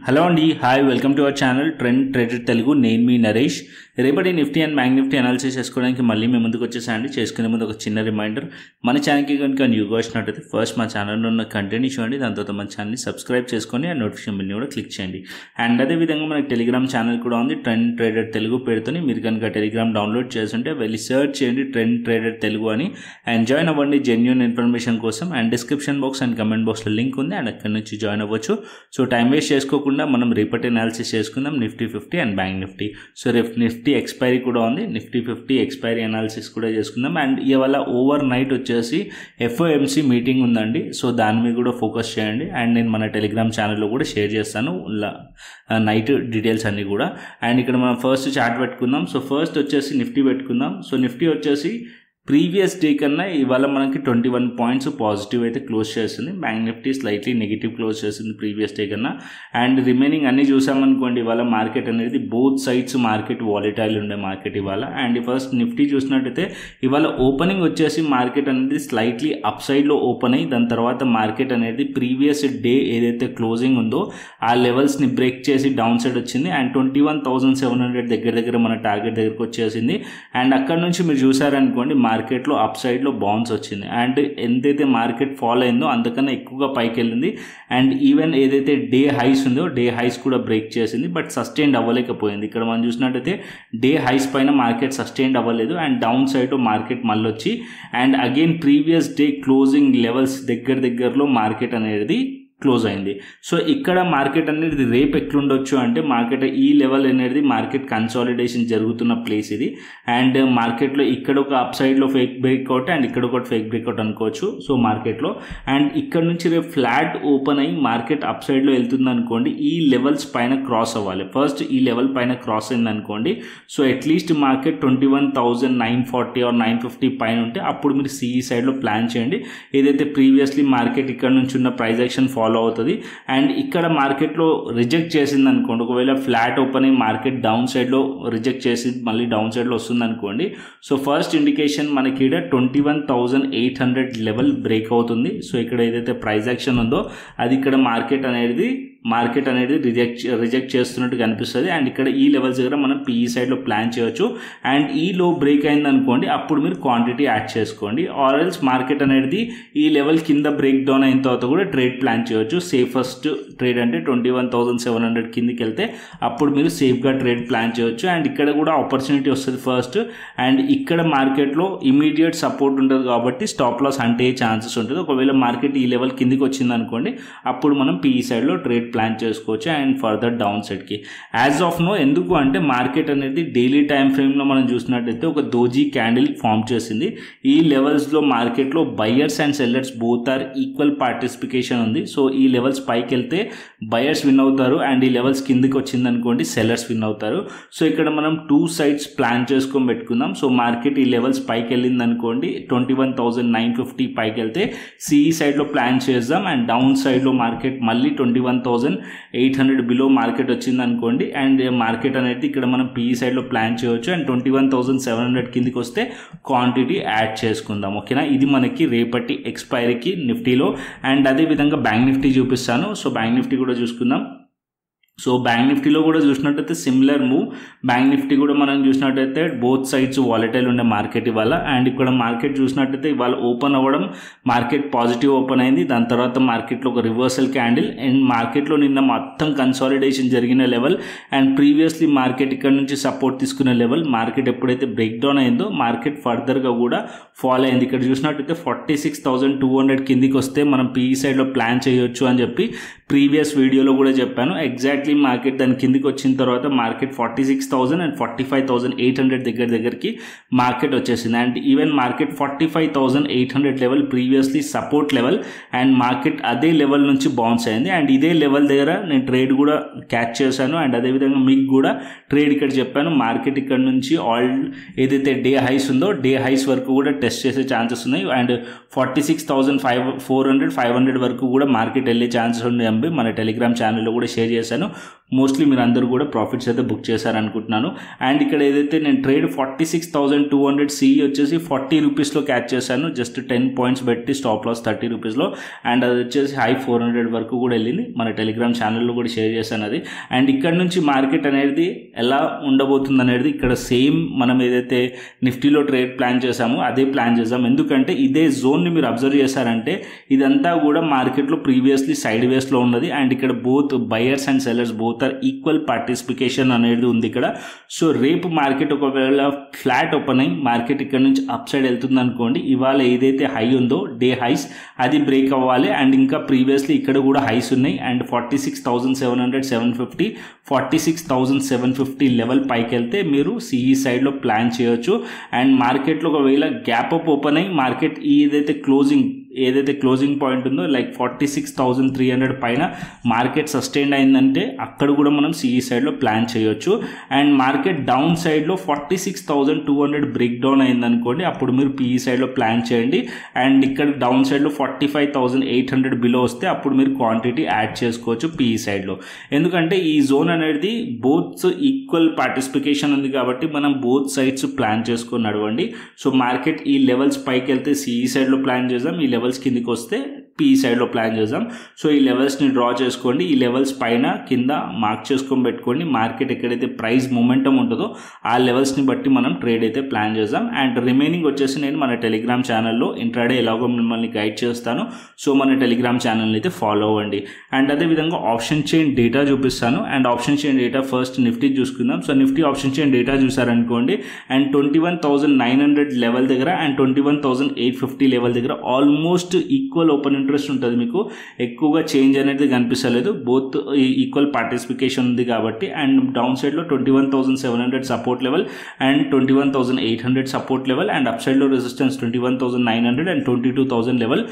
Hello అండి, hi, welcome to our channel trend trader Telugu. నేను మీ నరేష్. రేపటి Nifty and bank Nifty analysis చేసుకోవడానికి మళ్ళీ మేము ముందుకు వచ్చేసాయండి. చేసుకునే ముందు ఒక చిన్న రిమైండర్, మన ఛానల్కి కనుక న్యూగా వచ్చినట్టయితే ఫస్ట్ మా ఛానల్లో ఉన్న కంటెంట్ చూడండి, దాని తర్వాత మన ఛానల్ని సబ్స్క్రైబ్ చేసుకొని ఆ నోటిఫికేషన్ బిల్ని కూడా క్లిక్ చేయండి. అండ్ అదేవిధంగా మనకి టెలిగ్రామ్ ఛానల్ కూడా ఉంది, ట్రెండ్ ట్రేడర్ తెలుగు పేరుతోని. మీరు కనుక టెలిగ్రామ్ డౌన్లోడ్ చేస్తుంటే వెళ్ళి సర్చ్ చేయండి ట్రెండ్ ట్రేడర్ తెలుగు అని, అండ్ జాయిన్ అవ్వండి జెన్యూన్ ఇన్ఫర్మేషన్ కోసం. And description box and comment బాక్స్లో లింక్ ఉంది, అండ్ అక్కడి నుంచి జాయిన్ అవ్వచ్చు. సో టైం వేస్ట్ చేసుకోకుండా మనం రేపటి అనాలిసిస్ చేసుకుందాం Nifty 50 and bank Nifty. So రేపు నిఫ్టీ ఎక్స్పైరీ కూడా ఉంది, నిఫ్టీ 50 ఎక్స్పైరీ అనాలిసిస్ కూడా చేసుకుందాం. అండ్ ఇవాళ ఓవర్ నైట్ వచ్చేసి ఎఫ్ఓఎంసీ మీటింగ్ ఉందండి, సో దాని మీద కూడా ఫోకస్ చేయండి. అండ్ నేను మన టెలిగ్రామ్ ఛానల్లో కూడా షేర్ చేస్తాను నైట్ డీటెయిల్స్ అన్నీ కూడా. అండ్ ఇక్కడ మనం ఫస్ట్ చార్ట్ పెట్టుకుందాం. సో ఫస్ట్ వచ్చేసి నిఫ్టీ పెట్టుకుందాం. సో నిఫ్టీ వచ్చేసి ప్రీవియస్ డే కన్నా ఇవాళ మనకి 21 పాయింట్స్ పాజిటివ్ అయితే క్లోజ్ చేస్తుంది. Bank Nifty slightly negative close చేస్తుంది ప్రీవియస్ డే కన్నా. అండ్ రిమైనింగ్ అన్ని చూసామనుకోండి, ఇవాళ మార్కెట్ అనేది బోత్ సైడ్స్ మార్కెట్ వాలిటైల్ ఉండే మార్కెట్ ఇవాళ. అండ్ ఫస్ట్ నిఫ్టీ చూసినట్టయితే ఇవాళ ఓపెనింగ్ వచ్చేసి మార్కెట్ అనేది స్లైట్లీ అప్ సైడ్లో ఓపెన్ అయ్యి దాని తర్వాత మార్కెట్ అనేది ప్రీవియస్ డే ఏదైతే క్లోజింగ్ ఉందో ఆ లెవెల్స్ని బ్రేక్ చేసి డౌన్ సైడ్ వచ్చింది. అండ్ 21,700 దగ్గర మన టార్గెట్ దగ్గరకు వచ్చేసింది. అండ్ అక్కడ నుంచి మీరు చూసారనుకోండి మార్కెట్లో అప్ సైడ్లో బౌన్స్ వచ్చింది. అండ్ ఎంతైతే మార్కెట్ ఫాలో అయిందో అంతకన్నా ఎక్కువగా పైకి వెళ్ళింది. అండ్ ఈవెన్ ఏదైతే డే హైస్ ఉందో డే హైస్ కూడా బ్రేక్ చేసింది, బట్ సస్టైన్డ్ అవ్వలేకపోయింది. ఇక్కడ మనం చూసినట్టయితే డే హైస్ పైన మార్కెట్ సస్టైన్డ్ అవ్వలేదు. అండ్ డౌన్ సైడ్ మార్కెట్ మళ్ళీ వచ్చి and again previous day closing levels దగ్గరలో మార్కెట్ అనేది క్లోజ్ అయింది. సో ఇక్కడ మార్కెట్ అనేది రేపు ఎట్లుండొచ్చు అంటే మార్కెట్ ఈ లెవెల్ అనేది మార్కెట్ కన్సాలిడేషన్ జరుగుతున్న ప్లేస్ ఇది. అండ్ మార్కెట్లో ఇక్కడ ఒక అప్ సైడ్లో ఫేక్ బ్రేక్అవుట్ అండ్ ఇక్కడ ఒకటి ఫేక్ బ్రేక్అవుట్ అనుకోవచ్చు. సో మార్కెట్లో అండ్ ఇక్కడ నుంచి రేపు ఫ్లాట్ ఓపెన్ అయ్యి మార్కెట్ అప్ సైడ్లో వెళ్తుంది అనుకోండి, ఈ లెవెల్స్ పైన క్రాస్ అవ్వాలి. ఫస్ట్ ఈ లెవెల్ పైన క్రాస్ అయింది అనుకోండి, సో అట్లీస్ట్ మార్కెట్ 21,940 ఆర్ 950 పైన ఉంటే అప్పుడు మీరు సిఈ సైడ్లో ప్లాన్ చేయండి. ఏదైతే ప్రీవియస్లీ మార్కెట్ ఇక్కడ నుంచి ఉన్న ప్రైస్ యాక్షన్ ఫాలో అవుతుంది. అండ్ ఇక్కడ మార్కెట్లో రిజెక్ట్ చేసింది అనుకోండి, ఒకవేళ ఫ్లాట్ ఓపెన్ అయ్యి మార్కెట్ డౌన్ సైడ్లో రిజెక్ట్ చేసి మళ్ళీ డౌన్ సైడ్లో వస్తుంది అనుకోండి, సో ఫస్ట్ ఇండికేషన్ మనకి ఇక్కడ 21,800 లెవెల్ బ్రేక్ అవుతుంది. సో ఇక్కడ ఏదైతే ప్రైస్ యాక్షన్ ఉందో అది ఇక్కడ మార్కెట్ అనేది రిజెక్ట్ చేస్తున్నట్టు కనిపిస్తుంది. అండ్ ఇక్కడ ఈ లెవెల్స్ దగ్గర మనం పిఈ సైడ్లో ప్లాన్ చేయొచ్చు. అండ్ ఈ లో బ్రేక్ అయింది అనుకోండి, అప్పుడు మీరు క్వాంటిటీ యాడ్ చేసుకోండి. ఆర్ ఎల్స్ మార్కెట్ అనేది ఈ లెవెల్ కింద బ్రేక్ డౌన్ అయిన తర్వాత కూడా ట్రేడ్ ప్లాన్ చేయొచ్చు. సేఫెస్ట్ ట్రేడ్ అంటే 21,700 కిందికి వెళ్తే అప్పుడు మీరు సేఫ్గా ట్రేడ్ ప్లాన్ చేయొచ్చు. అండ్ ఇక్కడ కూడా ఆపర్చునిటీ వస్తుంది ఫస్ట్. అండ్ ఇక్కడ మార్కెట్లో ఇమీడియట్ సపోర్ట్ ఉంటుంది కాబట్టి స్టాప్ లాస్ అంటే ఛాన్సెస్ ఉంటుంది. ఒకవేళ మార్కెట్ ఈ లెవెల్ కిందికి వచ్చింది అనుకోండి, అప్పుడు మనం పిఈ సైడ్లో ట్రేడ్ ప్లాన్ చేసుకోవచ్చు అండ్ ఫర్దర్ డౌన్ సైడ్కి. యాజ్ ఆఫ్ నో ఎందుకు అంటే మార్కెట్ అనేది డైలీ టైం ఫ్రేమ్లో మనం చూసినట్టయితే ఒక దోజీ క్యాండిల్ ఫామ్ చేసింది. ఈ లెవెల్స్లో మార్కెట్లో buyers and sellers both are equal participation ఉంది. సో ఈ లెవెల్స్ పైకి వెళ్తే బయర్స్ విన్ అవుతారు అండ్ ఈ లెవెల్స్ కిందికి వచ్చింది అనుకోండి సెల్లర్స్ విన్ అవుతారు. సో ఇక్కడ మనం 2 సైడ్స్ ప్లాన్ చేసుకొని పెట్టుకుందాం. సో మార్కెట్ ఈ లెవెల్స్ పైకి వెళ్ళింది అనుకోండి, 21,950 పైకి వెళ్తే సిఈ సైడ్లో ప్లాన్ చేద్దాం. అండ్ డౌన్ సైడ్లో మార్కెట్ మళ్ళీ 21,800 బిలో మార్కెట్ వచ్చింది అనుకోండి, అండ్ మార్కెట్ అనేది ఇక్కడ మనం పిఈ సైడ్లో ప్లాన్ చేయవచ్చు. అండ్ 21,700 కిందికి వస్తే క్వాంటిటీ యాడ్ చేసుకుందాం. ఓకేనా, ఇది మనకి రేపటి ఎక్స్పైరీకి నిఫ్టీలో. అండ్ అదేవిధంగా బ్యాంక్ నిఫ్టీ చూపిస్తాను. సో బ్యాంక్ నిఫ్టీ కూడా చూసుకుందాం. సో బ్యాంక్ నిఫ్టీలో కూడా చూసినట్టయితే సిమిలర్ మూవ్. బ్యాంక్ నిఫ్టీ కూడా మనం చూసినట్టయితే బోత్ సైడ్స్ వాలటైల్ ఉండే మార్కెట్ ఇవాళ. అండ్ ఇక్కడ మార్కెట్ చూసినట్టయితే ఇవాళ ఓపెన్ అవ్వడం మార్కెట్ పాజిటివ్ ఓపెన్ అయింది. దాని తర్వాత మార్కెట్లో ఒక రివర్సల్ క్యాండిల్. అండ్ మార్కెట్లో నిన్న మొత్తం కన్సాలిడేషన్ జరిగిన లెవెల్ అండ్ ప్రీవియస్లీ మార్కెట్ ఇక్కడ నుంచి సపోర్ట్ తీసుకున్న లెవెల్ మార్కెట్ ఎప్పుడైతే బ్రేక్ డౌన్ అయిందో మార్కెట్ ఫర్దర్గా కూడా ఫాలో అయింది. ఇక్కడ చూసినట్టయితే 46,200 కిందికి వస్తే మనం పిఈ సైడ్లో ప్లాన్ చేయొచ్చు అని చెప్పి ప్రీవియస్ వీడియోలో కూడా చెప్పాను. ఎగ్జాక్ట్లీ మార్కెట్ దాని కిందికి వచ్చిన తర్వాత మార్కెట్ 46,000 అండ్ 45,800 దగ్గరికి మార్కెట్ వచ్చేసింది. And even market 45,800 level previously support level and market అదే లెవెల్ నుంచి బౌన్స్ అయింది. అండ్ ఇదే లెవెల్ దగ్గర నేను ట్రేడ్ కూడా క్యాచ్ చేశాను. అండ్ అదేవిధంగా మీకు కూడా ట్రేడ్ ఇక్కడ చెప్పాను. మార్కెట్ ఇక్కడ నుంచి ఏదైతే డే హైస్ ఉందో డే హైస్ వరకు కూడా టెస్ట్ చేసే ఛాన్సెస్ ఉన్నాయి. అండ్ 46,400 500 వరకు కూడా మార్కెట్ వెళ్ళే ఛాన్సెస్ ఉంది. మన టెలిగ్రామ్ ఛానల్లో కూడా షేర్ చేశాను. మోస్ట్లీ మీరు అందరూ కూడా ప్రాఫిట్స్ అయితే బుక్ చేశారనుకుంటున్నాను. అండ్ ఇక్కడ ఏదైతే నేను ట్రేడ్ 46,200 సిఈ వచ్చేసి 40 రూపీస్లో క్యాచ్ చేశాను, జస్ట్ 10 పాయింట్స్ పెట్టి స్టాప్ లాస్ 30 రూపీస్లో. అండ్ అది వచ్చేసి హై 400 వరకు కూడా వెళ్ళింది. మన టెలిగ్రామ్ ఛానల్లో కూడా షేర్ చేశాను అది. అండ్ ఇక్కడ నుంచి మార్కెట్ అనేది ఎలా ఉండబోతుంది అనేది ఇక్కడ సేమ్ మనం ఏదైతే నిఫ్టీలో ట్రేడ్ ప్లాన్ చేశామో అదే ప్లాన్ చేద్దాం. ఎందుకంటే ఇదే జోన్ని మీరు అబ్జర్వ్ చేశారంటే ఇదంతా కూడా మార్కెట్లో ప్రీవియస్లీ సైడ్ వేస్లో ఉన్నది. అండ్ ఇక్కడ both buyers and sellers both are equal participation అనేది ఉంది ఇక్కడ. సో రేపు మార్కెట్ ఒకవేళ ఫ్లాట్ ఓపెన్ అయ్యి మార్కెట్ ఇక్కడ నుంచి అప్ సైడ్ వెళ్తుంది అనుకోండి, ఇవాళ ఏదైతే హై ఉందో డే హైస్ అది బ్రేక్ అవ్వాలి. అండ్ ఇంకా ప్రీవియస్లీ ఇక్కడ కూడా హైస్ ఉన్నాయి. అండ్ 46,700, 750, 46,750 లెవెల్ పైకి వెళ్తే మీరు సిఈ సైడ్లో ప్లాన్ చేయొచ్చు. అండ్ మార్కెట్లో ఒకవేళ గ్యాప్ అప్ ఓపెన్ అయ్యి మార్కెట్ ఏదైతే క్లోజింగ్ పాయింట్ ఉందో లైక్ 46,300 పైన మార్కెట్ సస్టైన్ అయిందంటే అక్కడ కూడా మనం సిఈ సైడ్లో ప్లాన్ చేయొచ్చు. అండ్ మార్కెట్ డౌన్ సైడ్లో 46,200 బ్రేక్ డౌన్ అయిందనుకోండి, అప్పుడు మీరు పిఈ సైడ్లో ప్లాన్ చేయండి. అండ్ ఇక్కడ డౌన్ సైడ్లో 45,800 బిలో వస్తే అప్పుడు మీరు క్వాంటిటీ యాడ్ చేసుకోవచ్చు పిఈ సైడ్లో. ఎందుకంటే ఈ జోన్ అనేది బోత్ ఈక్వల్ పార్టిసిపేషన్ ఉంది కాబట్టి మనం బోత్ సైడ్స్ ప్లాన్ చేసుకొని నడవండి. సో మార్కెట్ ఈ లెవెల్స్ పైకి వెళ్తే సిఈ సైడ్లో ప్లాన్ చేద్దాం, ఈ లెవెల్స్ కిందికి వస్తే పిఈ సైడ్లో ప్లాన్ చేద్దాం. సో ఈ లెవెల్స్ని డ్రా చేసుకోండి, ఈ లెవెల్స్ పైన కింద మార్క్ చేసుకొని పెట్టుకోండి. మార్కెట్ ఎక్కడైతే ప్రైస్ మొమెంటం ఉంటుందో ఆ లెవెల్స్ని బట్టి మనం ట్రేడ్ అయితే ప్లాన్ చేద్దాం. అండ్ రిమైనింగ్ వచ్చేసి నేను మన టెలిగ్రామ్ ఛానల్లో ఇంట్రాడే ఎలాగో మిమ్మల్ని గైడ్ చేస్తాను. సో మన టెలిగ్రామ్ ఛానల్ని అయితే ఫాలో అవ్వండి. అండ్ అదేవిధంగా ఆప్షన్ చైన్ డేటా చూపిస్తాను. And option chain data first Nifty చూసుకుందాం. So Nifty option chain data చూసారనుకోండి, అండ్ 21,900 లెవెల్ దగ్గర అండ్ 21,850 లెవెల్ దగ్గర ఆల్మోస్ట్ ఈక్వల్ ఓపెన్ ఇంట్రెస్ట్ ఉంటుంది. మీకు ఎక్కువగా చేంజ్ అనేది కనిపిస్తలేదు, బోత్ ఈక్వల్ పార్టిసిపేషన్ ఉంది కాబట్టి. అండ్ డౌన్ సైడ్లో 21,700 support level and 21,800 support level. And up సైడ్లో resistance 21,900 and 22,000 level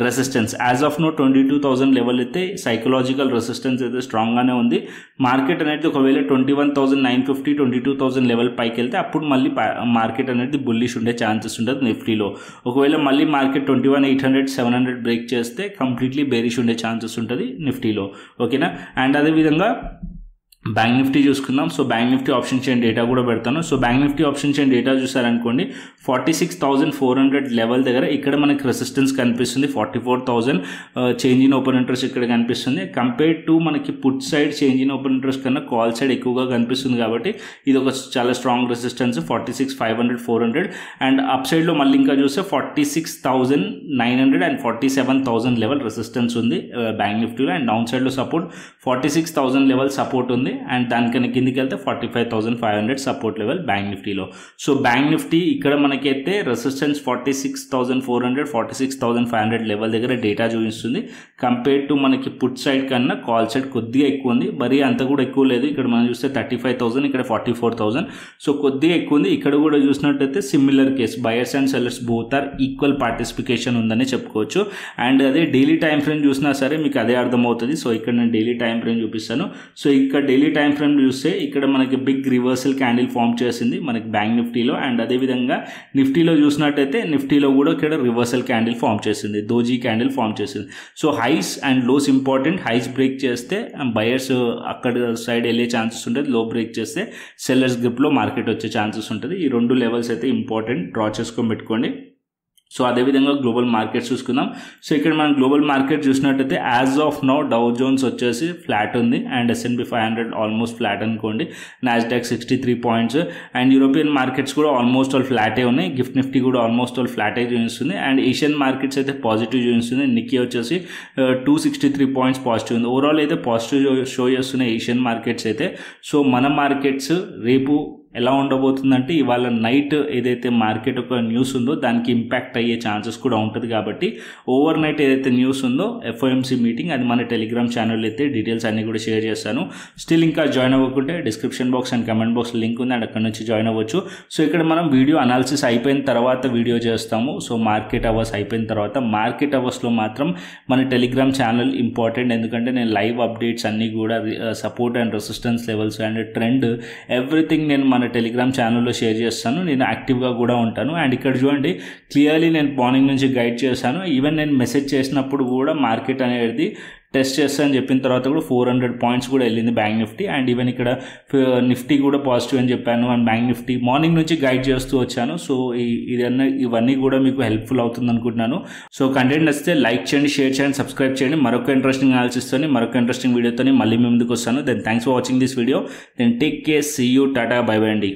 resistance. As of now 22,000 level అయితే సైకలాజికల్ రెసిస్టెన్స్ అయితే స్ట్రాంగ్గానే ఉంది. మార్కెట్ అనేది ఒకవేళ 21,950, 22,000 లెవెల్ పైకి వెళ్తే అప్పుడు మళ్ళీ మార్కెట్ అనేది బుల్లిష్ ఉండే ఛాన్సెస్ ఉంటుంది నిఫ్టీలో. ఒకవేళ మళ్ళీ మార్కెట్ 21,800, 700 బ్రేక్ చేస్తే కంప్లీట్లీ బేరిష్ ఉండే ఛాన్సెస్ ఉంటుంది నిఫ్టీలో. ఓకేనా. అండ్ అదేవిధంగా బ్యాంక్ నిఫ్టీ చూసుకుందాం. So bank Nifty option chain data కూడా పెడతాను. So bank Nifty option chain data చూసారనుకోండి, 46,400 లెవెల్ దగ్గర ఇక్కడ మనకి రెసిస్టెన్స్ కనిపిస్తుంది. 44,000 చేంజ్ ఇన్ ఓపెన్ ఇంట్రెస్ట్ ఇక్కడ కనిపిస్తుంది. కంపేర్ టు మనకి put side change in open interest కన్నా కాల్ సైడ్ ఎక్కువగా కనిపిస్తుంది కాబట్టి ఇది ఒక చాలా స్ట్రాంగ్ రెసిస్టెన్స్ 46,500, 400. అండ్ అప్ సైడ్లో మళ్ళీ ఇంకా చూస్తే 46,900 అండ్ 47,000 లెవెల్ రెసిస్టెన్స్ ఉంది బ్యాంక్ నిఫ్టీలో. అండ్ డౌన్ సైడ్లో సపోర్ట్ 46,000 లెవెల్ సపోర్ట్ ఉంది. అండ్ దానికన్నా కిందికి వెళ్తే 45,500 సపోర్ట్ లెవెల్ బ్యాంక్ నిఫ్టీలో. సో బ్యాంక్ నిఫ్టీ ఇక్కడ మనకైతే రెసిస్టెన్స్ 46,400, 46,500 లెవెల్ దగ్గర డేటా చూపిస్తుంది. కంపేర్ టు మనకి పుట్ సైడ్ కన్నా కాల్ సైడ్ కొద్దిగా ఎక్కువ ఉంది, మరీ అంత కూడా ఎక్కువ లేదు. ఇక్కడ మనం చూస్తే 35,000, ఇక్కడ 44,000. సో కొద్దిగా ఎక్కువ ఉంది. ఇక్కడ కూడా చూసినట్టయితే similar case, buyers and sellers both are equal participation ఉందని చెప్పుకోవచ్చు. అండ్ అదే డైలీ టైం ఫ్రేమ్ చూసినా సరే మీకు అదే అర్థమవుతుంది. సో ఇక్కడ నేను డైలీ టైం ఫ్రేమ్ చూపిస్తాను. సో ఇక్కడ డైలీ టైం ఫ్రేమ్ చూస్తే ఇక్కడ మనకి బిగ్ రివర్సల్ క్యాండిల్ ఫామ్ చేసింది మనకి బ్యాంక్ నిఫ్టీలో. అండ్ అదేవిధంగా నిఫ్టీలో చూసినట్టయితే నిఫ్టీలో కూడా ఇక్కడ రివర్సల్ క్యాండిల్ ఫామ్ చేసింది, దోజీ క్యాండిల్ ఫామ్ చేసింది. So highs and lows important. Highs break చేస్తే బయర్స్ అక్కడ సైడ్ వెళ్ళే ఛాన్సెస్ ఉంటుంది, లో బ్రేక్ చేస్తే సెల్లర్స్ గ్రిప్లో మార్కెట్ వచ్చే ఛాన్సెస్ ఉంటుంది. ఈ రెండు లెవెల్స్ అయితే ఇంపార్టెంట్, డ్రా చేసుకొని పెట్టుకోండి. సో అదేవిధంగా గ్లోబల్ మార్కెట్స్ చూసుకుందాం. సో ఇక్కడ మనం గ్లోబల్ మార్కెట్ చూసినట్టయితే as of now Dow Jones వచ్చేసి ఫ్లాట్ ఉంది అండ్ S&P 500 ఆల్మోస్ట్ ఫ్లాట్ అనుకోండి, Nasdaq 63 points. And European markets కూడా ఆల్మోస్ట్ ఆల్ ఫ్లాటే ఉన్నాయి. గిఫ్ట్ నిఫ్టీ కూడా ఆల్మోస్ట్ ఆల్ ఫ్లాటే చూపిస్తుంది. అండ్ ఏషియన్ మార్కెట్స్ అయితే పాజిటివ్ చూపిస్తుంది. నిక్కీ వచ్చేసి 263 పాయింట్స్ పాజిటివ్ ఉంది. ఓవరాల్ అయితే పాజిటివ్ షో చేస్తున్నాయి ఏషియన్ మార్కెట్స్ అయితే. సో మన మార్కెట్స్ రేపు ఎలా ఉండబోతుందంటే ఇవాళ నైట్ ఏదైతే మార్కెట్ ఒక న్యూస్ ఉందో దానికి ఇంపాక్ట్ అయ్యే ఛాన్సెస్ కూడా ఉంటుంది. కాబట్టి ఓవర్ నైట్ ఏదైతే న్యూస్ ఉందో FOMC మీటింగ్, అది మన టెలిగ్రామ్ ఛానల్ అయితే డీటెయిల్స్ అన్నీ కూడా షేర్ చేస్తాను. స్టిల్ ఇంకా జాయిన్ అవ్వకుంటే description box and comment box link ఉంది, అండ్ అక్కడ నుంచి జాయిన్ అవ్వచ్చు. సో ఇక్కడ మనం వీడియో అనాలిసిస్ అయిపోయిన తర్వాత వీడియో చేస్తాము. సో మార్కెట్ అవర్స్ అయిపోయిన తర్వాత, మార్కెట్ అవర్స్లో మాత్రం మన టెలిగ్రామ్ ఛానల్ ఇంపార్టెంట్. ఎందుకంటే నేను లైవ్ అప్డేట్స్ అన్నీ కూడా support and resistance levels and trend everything నేను మన టెలిగ్రామ్ ఛానల్లో షేర్ చేస్తాను. నేను యాక్టివ్గా కూడా ఉంటాను. అండ్ ఇక్కడ చూడండి క్లియర్లీ నేను మార్నింగ్ నుంచి గైడ్ చేశాను. ఈవెన్ నేను మెసేజ్ చేసినప్పుడు కూడా మార్కెట్ అనేది టెస్ట్ చేస్తా అని చెప్పిన తర్వాత కూడా 400 పాయింట్స్ కూడా వెళ్ళింది బ్యాంక్ నిఫ్టీ. అండ్ ఈవెన్ ఇక్కడ నిఫ్టీ కూడా పాజిటివ్ అని చెప్పాను. అండ్ బ్యాంక్ నిఫ్టీ మార్నింగ్ నుంచి గైడ్ చేస్తూ వచ్చాను. సో ఇవన్నీ కూడా మీకు హెల్ప్ఫుల్ అవుతుంది అనుకుంటున్నాను. సో కంటెంట్ నచ్చితే లైక్ చేయండి, షేర్ చేయండి, సబ్స్క్రైబ్ చేయండి. మరొక ఇంట్రెస్టింగ్ అనాలిసిస్ తోని మరొక ఇంట్రెస్టింగ్ వీడియోతో మళ్ళీ మీ ముందుకు వస్తాను. Then thanks for watching this video. Then take care, see you, tata, bye bye అండి.